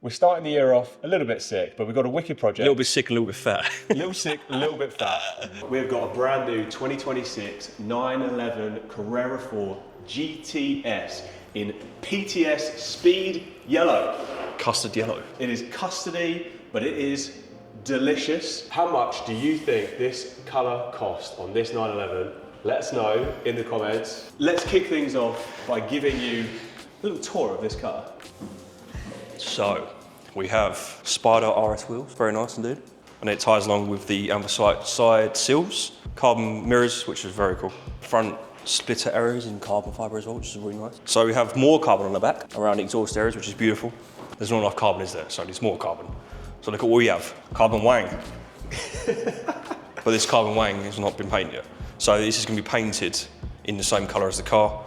We're starting the year off a little bit sick, but we've got a wicked project. A little bit sick, a little bit fat. A little sick, a little bit fat. We've got a brand new 2026 911 Carrera 4 GTS in PTS Speed Yellow. Custard yellow. It is custardy, but it is delicious. How much do you think this colour cost on this 911? Let us know in the comments. Let's kick things off by giving you a little tour of this car. So, we have Spider RS wheels, very nice indeed. And it ties along with the anthracite side sills, carbon mirrors, which is very cool. Front splitter areas in carbon fibre as well, which is really nice. So we have more carbon on the back, around the exhaust areas, which is beautiful. There's not enough carbon, is there? So there's more carbon. So look at what we have, carbon wang. But this carbon wang has not been painted yet. So this is going to be painted in the same colour as the car,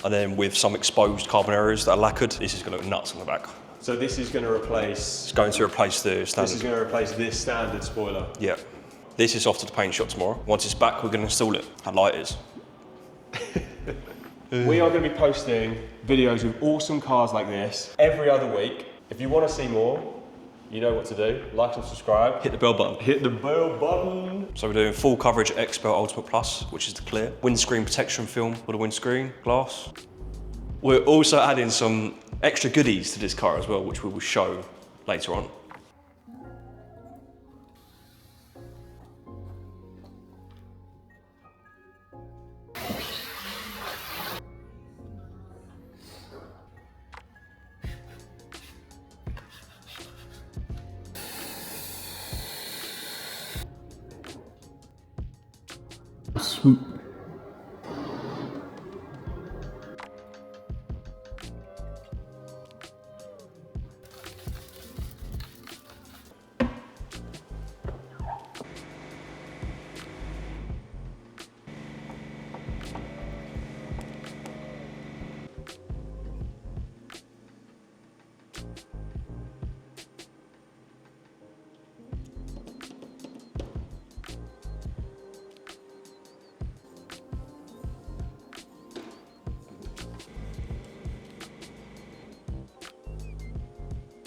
and then with some exposed carbon areas that are lacquered. This is going to look nuts on the back. So this is going to replace... It's going to replace the standard. This is going to replace this standard spoiler. Yeah. This is off to the paint shop tomorrow. Once it's back, we're going to install it. How light it is. We are going to be posting videos with awesome cars like this every other week. If you want to see more, you know what to do. Like and subscribe. Hit the bell button. Hit the bell button. So we're doing full coverage XPEL Ultimate Plus, which is the clear. Windscreen protection film for the windscreen glass. We're also adding some extra goodies to this car as well, which we will show later on. Swoop.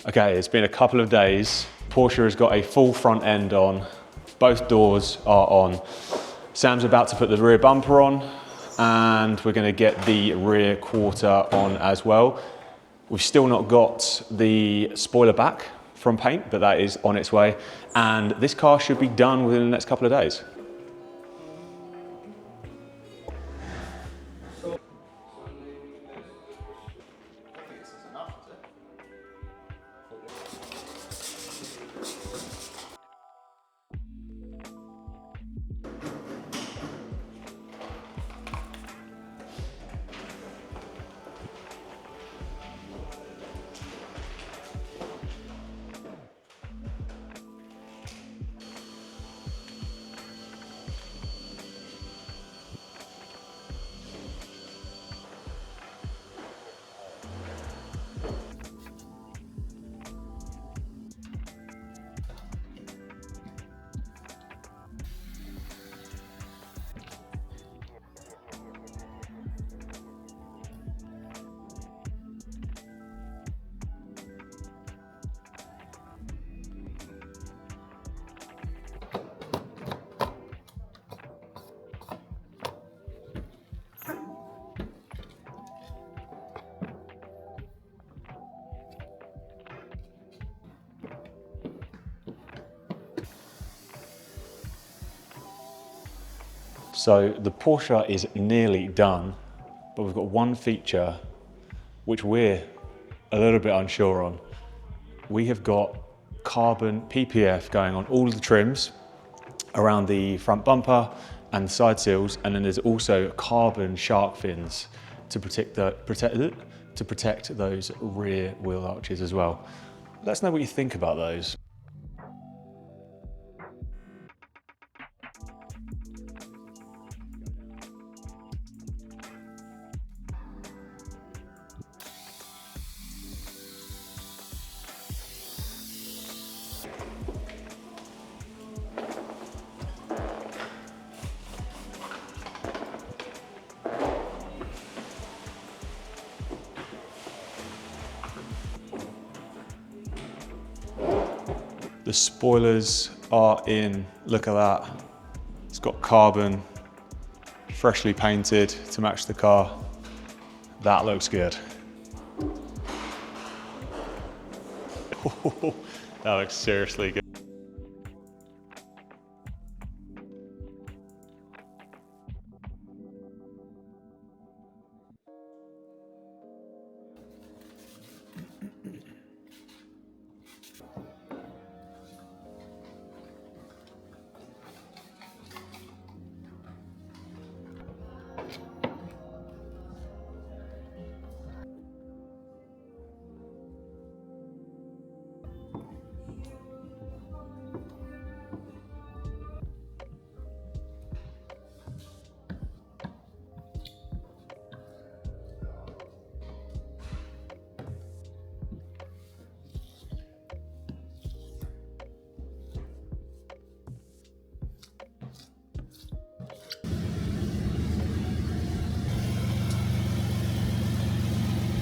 Okay, it's been a couple of days. Porsche has got a full front end on. Both doors are on. Sam's about to put the rear bumper on, and we're going to get the rear quarter on as well. We've still not got the spoiler back from paint, but that is on its way. And this car should be done within the next couple of days. So the Porsche is nearly done, but we've got one feature which we're a little bit unsure on. We have got carbon PPF going on all the trims around the front bumper and the side sills, and then there's also carbon shark fins to protect those rear wheel arches as well. Let us know what you think about those. The spoilers are in, look at that. It's got carbon, freshly painted to match the car. That looks good. That looks seriously good.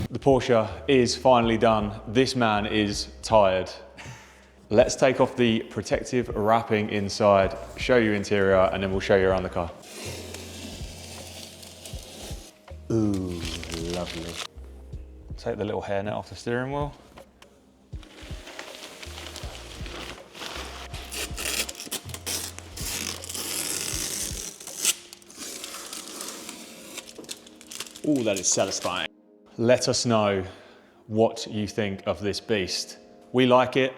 The Porsche is finally done. This man is tired. Let's take off the protective wrapping inside, show you interior, and then we'll show you around the car. Ooh, lovely. Take the little hairnet off the steering wheel. Ooh, that is satisfying. Let us know what you think of this beast. We like it.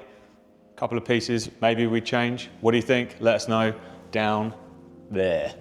A couple of pieces, maybe we change. What do you think? Let us know down there.